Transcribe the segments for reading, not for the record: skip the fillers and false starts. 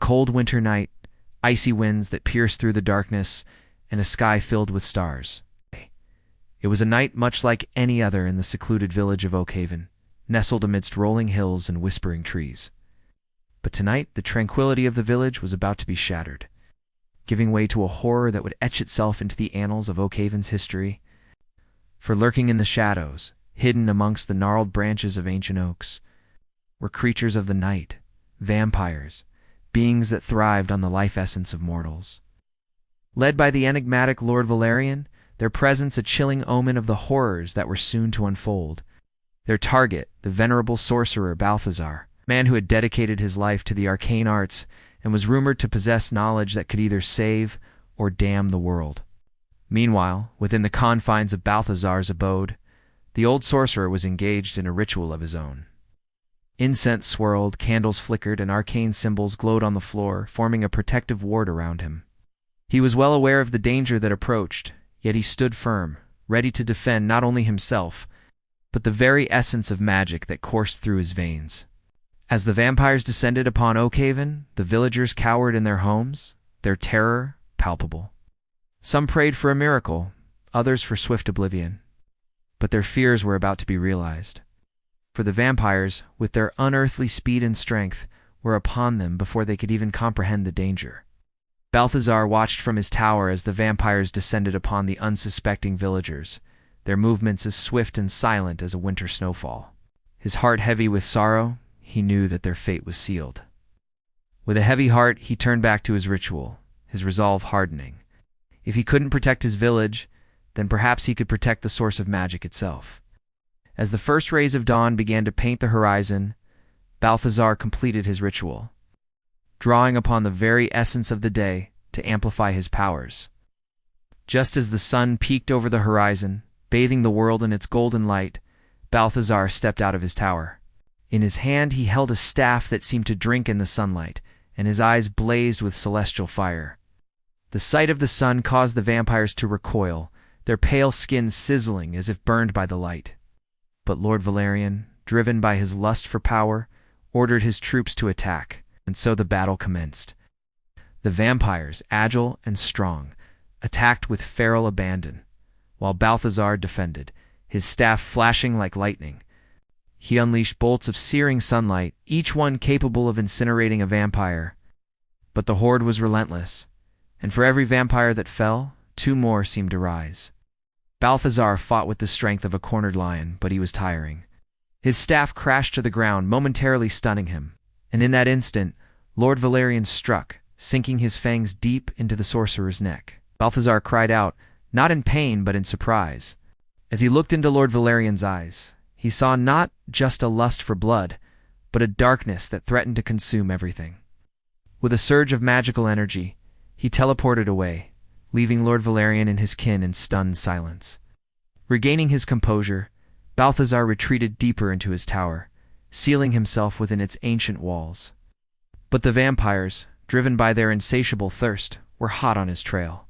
cold winter night, icy winds that pierced through the darkness, and a sky filled with stars. It was a night much like any other in the secluded village of Oakhaven, nestled amidst rolling hills and whispering trees. But tonight, the tranquility of the village was about to be shattered, giving way to a horror that would etch itself into the annals of Oakhaven's history. For lurking in the shadows, hidden amongst the gnarled branches of ancient oaks, were creatures of the night, vampires, beings that thrived on the life essence of mortals. Led by the enigmatic Lord Valerian, their presence a chilling omen of the horrors that were soon to unfold. Their target, the venerable sorcerer Balthazar, a man who had dedicated his life to the arcane arts and was rumored to possess knowledge that could either save or damn the world. Meanwhile, within the confines of Balthazar's abode, the old sorcerer was engaged in a ritual of his own. Incense swirled, candles flickered, and arcane symbols glowed on the floor, forming a protective ward around him. He was well aware of the danger that approached, yet he stood firm, ready to defend not only himself, but the very essence of magic that coursed through his veins. As the vampires descended upon Oakhaven, the villagers cowered in their homes, their terror palpable. Some prayed for a miracle, others for swift oblivion. But their fears were about to be realized. For the vampires, with their unearthly speed and strength, were upon them before they could even comprehend the danger. Balthazar watched from his tower as the vampires descended upon the unsuspecting villagers, their movements as swift and silent as a winter snowfall. His heart heavy with sorrow, he knew that their fate was sealed. With a heavy heart, he turned back to his ritual, his resolve hardening. If he couldn't protect his village, then perhaps he could protect the source of magic itself. As the first rays of dawn began to paint the horizon, Balthazar completed his ritual, drawing upon the very essence of the day to amplify his powers. Just as the sun peaked over the horizon, bathing the world in its golden light, Balthazar stepped out of his tower. In his hand he held a staff that seemed to drink in the sunlight, and his eyes blazed with celestial fire. The sight of the sun caused the vampires to recoil, their pale skins sizzling as if burned by the light. But Lord Valerian, driven by his lust for power, ordered his troops to attack, and so the battle commenced. The vampires, agile and strong, attacked with feral abandon, while Balthazar defended, his staff flashing like lightning. He unleashed bolts of searing sunlight, each one capable of incinerating a vampire. But the horde was relentless, and for every vampire that fell, 2 more seemed to rise. Balthazar fought with the strength of a cornered lion, but he was tiring. His staff crashed to the ground, momentarily stunning him, and in that instant, Lord Valerian struck, sinking his fangs deep into the sorcerer's neck. Balthazar cried out, not in pain but in surprise. As he looked into Lord Valerian's eyes, he saw not just a lust for blood, but a darkness that threatened to consume everything. With a surge of magical energy, he teleported away, leaving Lord Valerian and his kin in stunned silence. Regaining his composure, Balthazar retreated deeper into his tower, sealing himself within its ancient walls. But the vampires, driven by their insatiable thirst, were hot on his trail.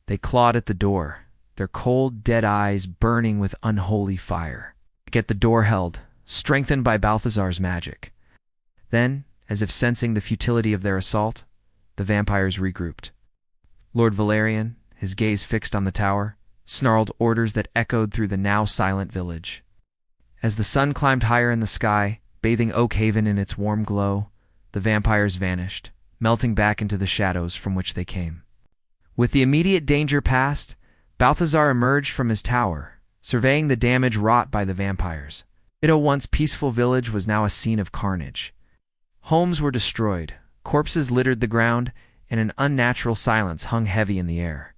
They clawed at the door, their cold, dead eyes burning with unholy fire. Yet the door held, strengthened by Balthazar's magic. Then, as if sensing the futility of their assault, the vampires regrouped. Lord Valerian, his gaze fixed on the tower, snarled orders that echoed through the now silent village. As the sun climbed higher in the sky, bathing Oakhaven in its warm glow, the vampires vanished, melting back into the shadows from which they came. With the immediate danger past, Balthazar emerged from his tower, surveying the damage wrought by the vampires. A once peaceful village was now a scene of carnage. Homes were destroyed, corpses littered the ground, and an unnatural silence hung heavy in the air.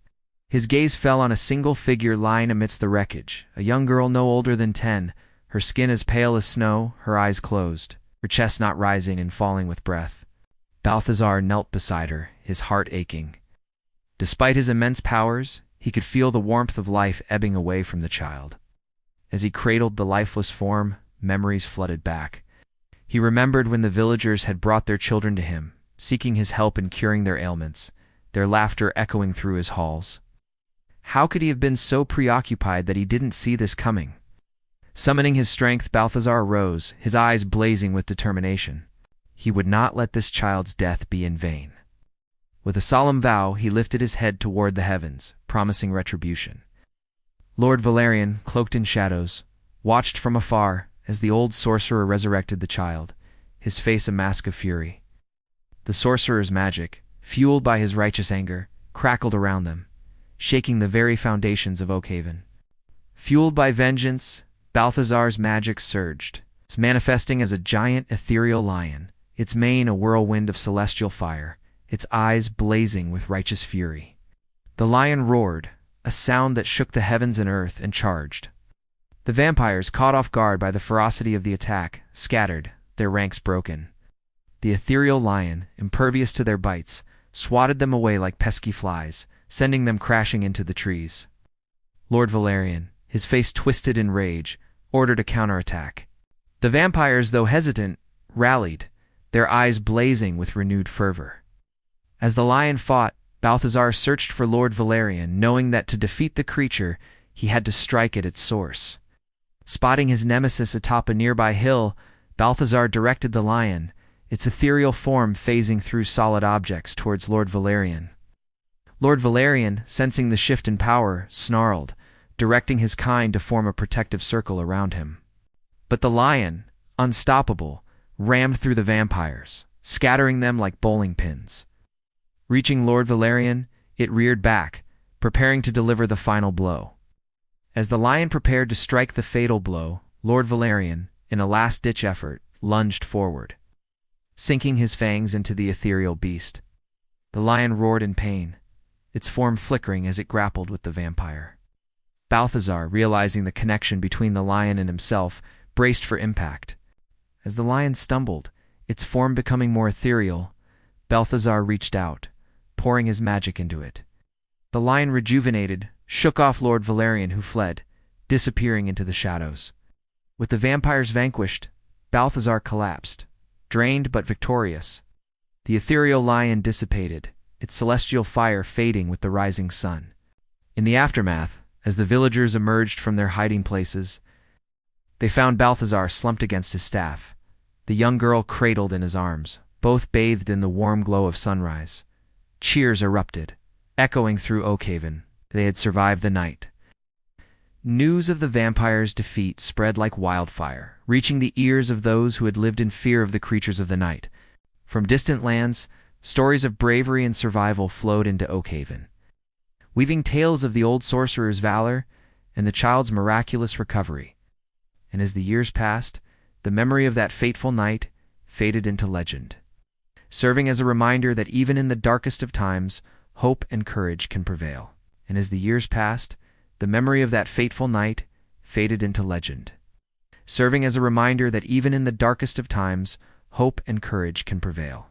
His gaze fell on a single figure lying amidst the wreckage, a young girl no older than 10, her skin as pale as snow, her eyes closed, her chest not rising and falling with breath. Balthazar knelt beside her, his heart aching. Despite his immense powers, he could feel the warmth of life ebbing away from the child. As he cradled the lifeless form, memories flooded back. He remembered when the villagers had brought their children to him, seeking his help in curing their ailments, their laughter echoing through his halls. How could he have been so preoccupied that he didn't see this coming? Summoning his strength, Balthazar rose, his eyes blazing with determination. he would not let this child's death be in vain. With a solemn vow, he lifted his head toward the heavens, promising retribution. Lord Valerian, cloaked in shadows, watched from afar as the old sorcerer resurrected the child, his face a mask of fury. The sorcerer's magic, fueled by his righteous anger, crackled around them, shaking the very foundations of Oakhaven. Fueled by vengeance, Balthazar's magic surged, manifesting as a giant ethereal lion, its mane a whirlwind of celestial fire, its eyes blazing with righteous fury. The lion roared, a sound that shook the heavens and earth, and charged. The vampires, caught off guard by the ferocity of the attack, scattered, their ranks broken. The ethereal lion, impervious to their bites, swatted them away like pesky flies, sending them crashing into the trees. Lord Valerian, his face twisted in rage, ordered a counterattack. The vampires, though hesitant, rallied, their eyes blazing with renewed fervor. As the lion fought, Balthazar searched for Lord Valerian, knowing that to defeat the creature, he had to strike at its source. Spotting his nemesis atop a nearby hill, Balthazar directed the lion, its ethereal form phasing through solid objects towards Lord Valerian. Lord Valerian, sensing the shift in power, snarled, directing his kind to form a protective circle around him. But the lion, unstoppable, rammed through the vampires, scattering them like bowling pins. Reaching Lord Valerian, it reared back, preparing to deliver the final blow. As the lion prepared to strike the fatal blow, Lord Valerian, in a last-ditch effort, lunged forward, sinking his fangs into the ethereal beast. The lion roared in pain, its form flickering as it grappled with the vampire. Balthazar, realizing the connection between the lion and himself, braced for impact. As the lion stumbled, its form becoming more ethereal, Balthazar reached out, pouring his magic into it. The lion, rejuvenated, shook off Lord Valerian, who fled, disappearing into the shadows. With the vampires vanquished, Balthazar collapsed, drained but victorious. The ethereal lion dissipated, its celestial fire fading with the rising sun. In the aftermath, as the villagers emerged from their hiding places, they found Balthazar slumped against his staff, the young girl cradled in his arms, both bathed in the warm glow of sunrise. Cheers erupted, echoing through Oakhaven. They had survived the night. News of the vampires' defeat spread like wildfire, reaching the ears of those who had lived in fear of the creatures of the night. From distant lands, stories of bravery and survival flowed into Oakhaven, weaving tales of the old sorcerer's valor and the child's miraculous recovery. And as the years passed, the memory of that fateful night faded into legend, serving as a reminder that even in the darkest of times, hope and courage can prevail. And as the years passed, the memory of that fateful night faded into legend, serving as a reminder that even in the darkest of times, hope and courage can prevail.